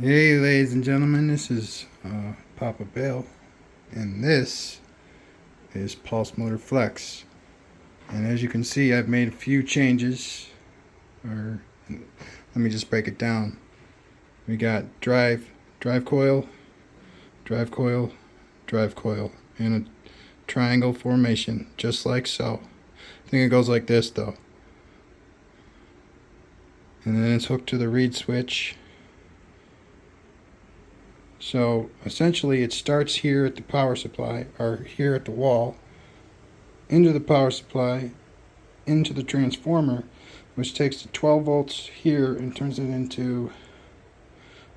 Hey, ladies and gentlemen, this is Papa Bale, and this is Pulse Motor Flex. And as you can see, I've made a few changes. Or let me just break it down. We got drive coil, drive coil, drive coil, in a triangle formation, just like so. I think it goes like this though. And then it's hooked to the reed switch. So essentially it starts here at the power supply, or here at the wall, into the power supply, into the transformer, which takes the 12 volts here and turns it into,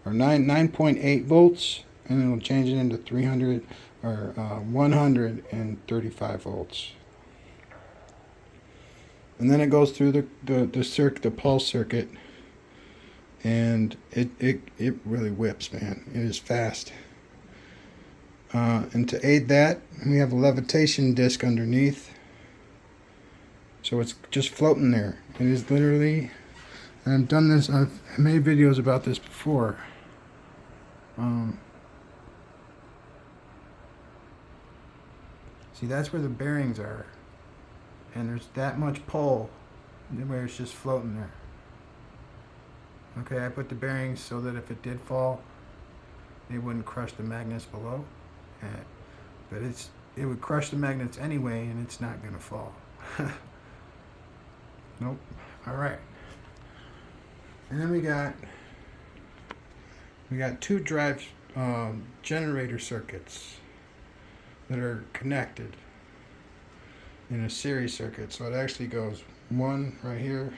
or 9.8 volts, and it'll change it into 300 or 135 volts. And then it goes through the pulse circuit, and it really whips, man. It is fast. And to aid that, we have a levitation disc underneath, so it's just floating there. It is literally, and I've done this, I've made videos about this before. See, that's where the bearings are, and there's that much pull where it's just floating there. Okay, I put the bearings so that if it did fall, it wouldn't crush the magnets below. But it would crush the magnets anyway, and it's not going to fall. Nope. All right. And then we got two drive generator circuits that are connected in a series circuit. So it actually goes 1 right here,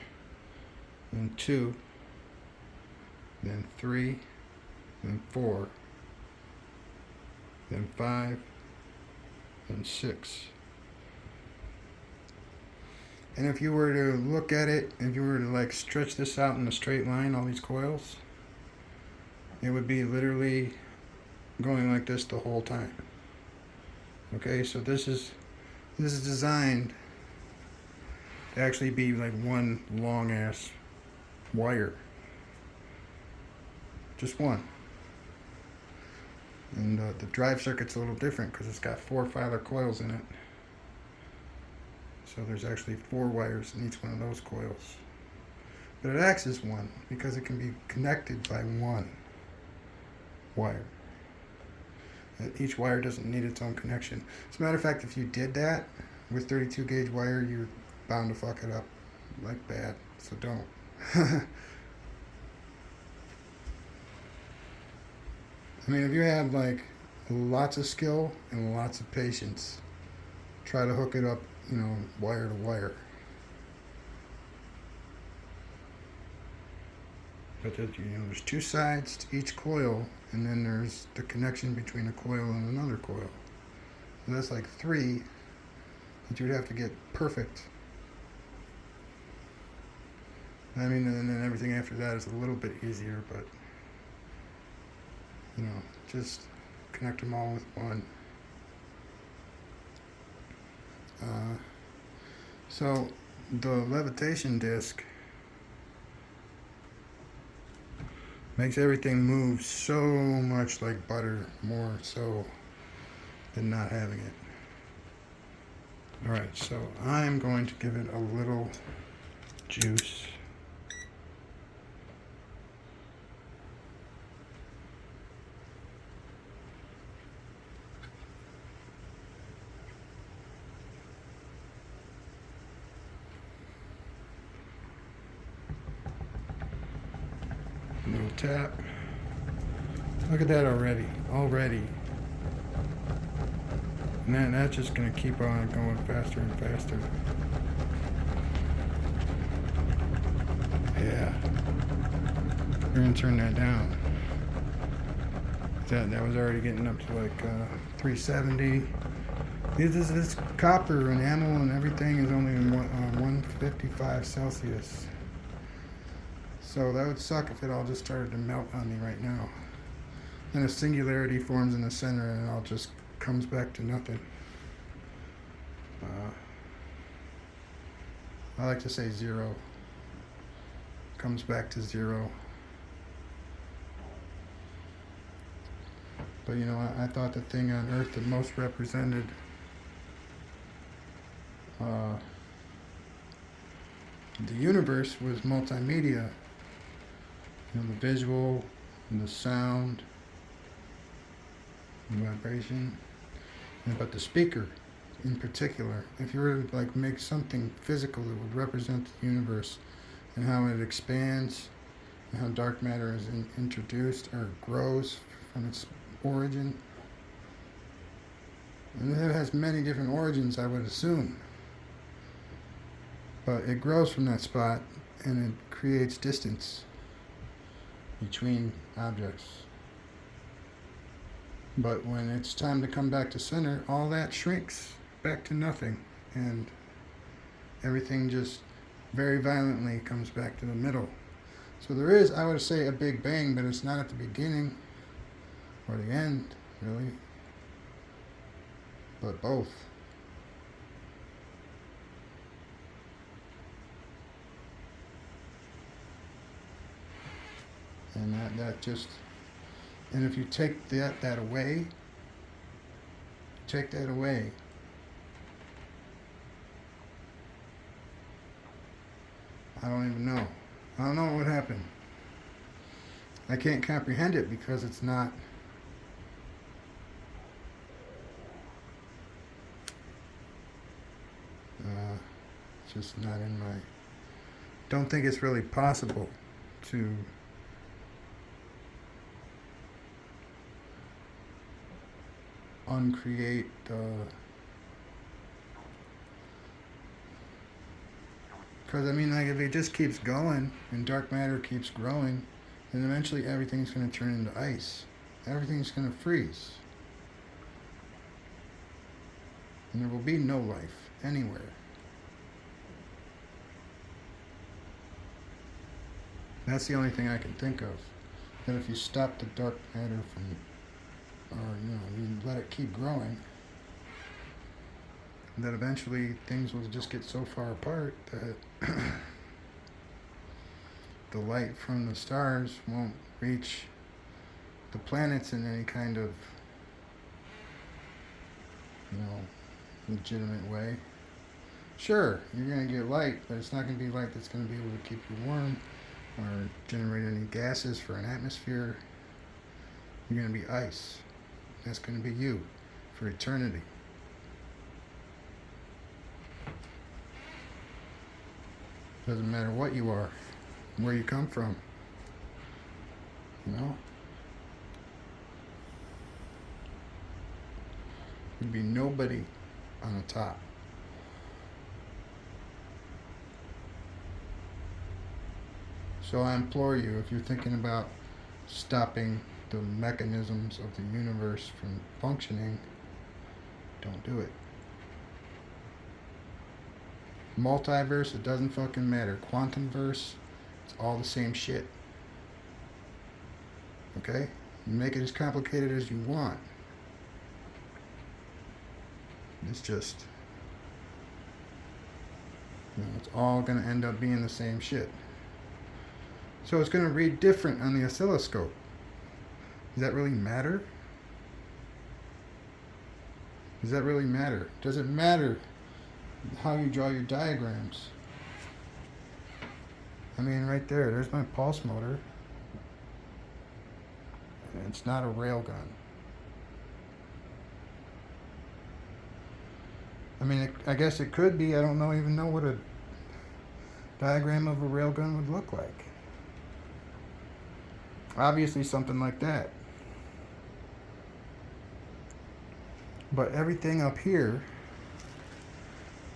then 2, then 3, then 4, then 5, then 6. And if you were to look at it, if you were to like stretch this out in a straight line, all these coils, it would be literally going like this the whole time. Okay, so this is designed to actually be like one long ass wire. Just one. And the drive circuit's a little different because it's got 4 Filer coils in it. So there's actually 4 wires in each one of those coils. But it acts as one because it can be connected by one wire. Each wire doesn't need its own connection. As a matter of fact, if you did that with 32 gauge wire, you're bound to fuck it up like bad. So don't. I mean, if you have like lots of skill and lots of patience, try to hook it up, wire to wire. But there's 2 sides to each coil, and then there's the connection between a coil and another coil. So that's like 3 that you would have to get perfect. I mean, and then everything after that is a little bit easier, but just connect them all with one. So the levitation disc makes everything move so much like butter, more so than not having it. Alright, so I'm going to give it a little juice. A little tap. Look at that already. And then that's just going to keep on going faster and faster. Yeah. We're going to turn that down. That was already getting up to like 370. This copper enamel and everything is only 155 Celsius. So that would suck if it all just started to melt on me right now. Then a singularity forms in the center and it all just comes back to nothing. I like to say 0. Comes back to 0. But you know, I thought the thing on Earth that most represented uh, the universe was multimedia. You know, the visual, and the sound, and vibration, but the speaker in particular. If you were to like make something physical that would represent the universe and how it expands and how dark matter is introduced or grows from its origin. And it has many different origins, I would assume. But it grows from that spot and it creates distance between objects. But when it's time to come back to center, all that shrinks back to nothing, and everything just very violently comes back to the middle. So there is, I would say, a big bang, but it's not at the beginning or the end, really, but both. And that just, and if you take that away, I don't even know. I don't know what would happen. I can't comprehend it because it's not. It's just not in my. Don't think it's really possible to uncreate because I mean, like, if it just keeps going and dark matter keeps growing, then eventually everything's going to turn into ice. Everything's going to freeze, and there will be no life anywhere. That's the only thing I can think of. That if you stop the dark matter from, or you know, you let it keep growing, that eventually things will just get so far apart that the light from the stars won't reach the planets in any kind of, you know, legitimate way. Sure, you're going to get light, but it's not going to be light that's going to be able to keep you warm or generate any gases for an atmosphere. You're going to be ice. That's going to be you for eternity. Doesn't matter what you are, where you come from, you know? There'd be nobody on the top. So I implore you, if you're thinking about stopping the mechanisms of the universe from functioning, don't do it. Multiverse, it doesn't fucking matter. Quantum verse, it's all the same shit. Okay? You make it as complicated as you want. It's just, you know, it's all going to end up being the same shit. So it's going to read different on the oscilloscope. Does that really matter? Does that really matter? Does it matter how you draw your diagrams? I mean, right there's my pulse motor. And it's not a railgun. I mean, I guess it could be. I don't even know what a diagram of a railgun would look like. Obviously something like that. But everything up here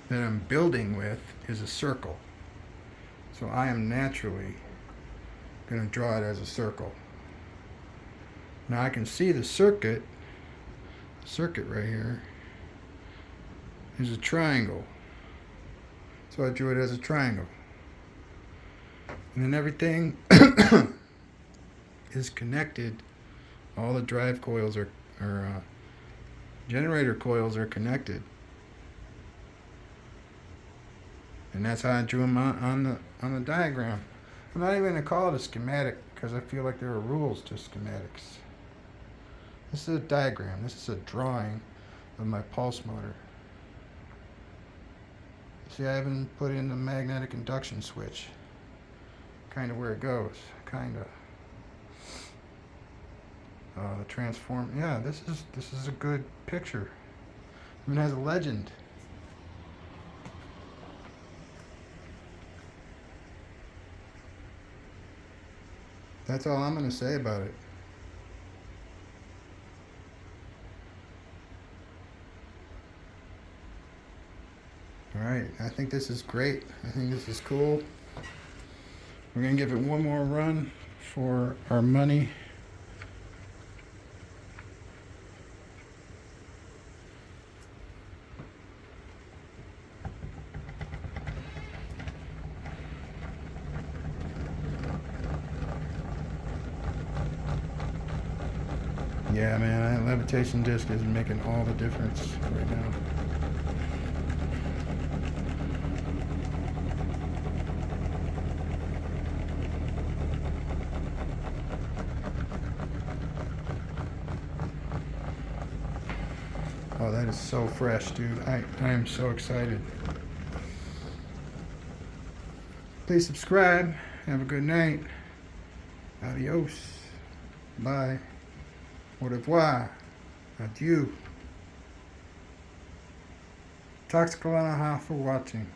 that I'm building with is a circle. So I am naturally going to draw it as a circle. Now I can see the circuit right here is a triangle. So I drew it as a triangle. And then everything is connected. All the drive coils or generator coils are connected. And that's how I drew them on the diagram. I'm not even going to call it a schematic because I feel like there are rules to schematics. This is a diagram. This is a drawing of my pulse motor. See, I haven't put in the magnetic induction switch. Kind of where it goes. Kind of. The transform. Yeah, this is a good picture. Even has a legend. That's all I'm going to say about it. Alright, I think this is great. I think this is cool. We're going to give it one more run for our money. Yeah, man, that levitation disc is making all the difference right now. Oh, that is so fresh, dude. I am so excited. Please subscribe. Have a good night. Adios. Bye. Au revoir. Adieu. Toxicology for watching.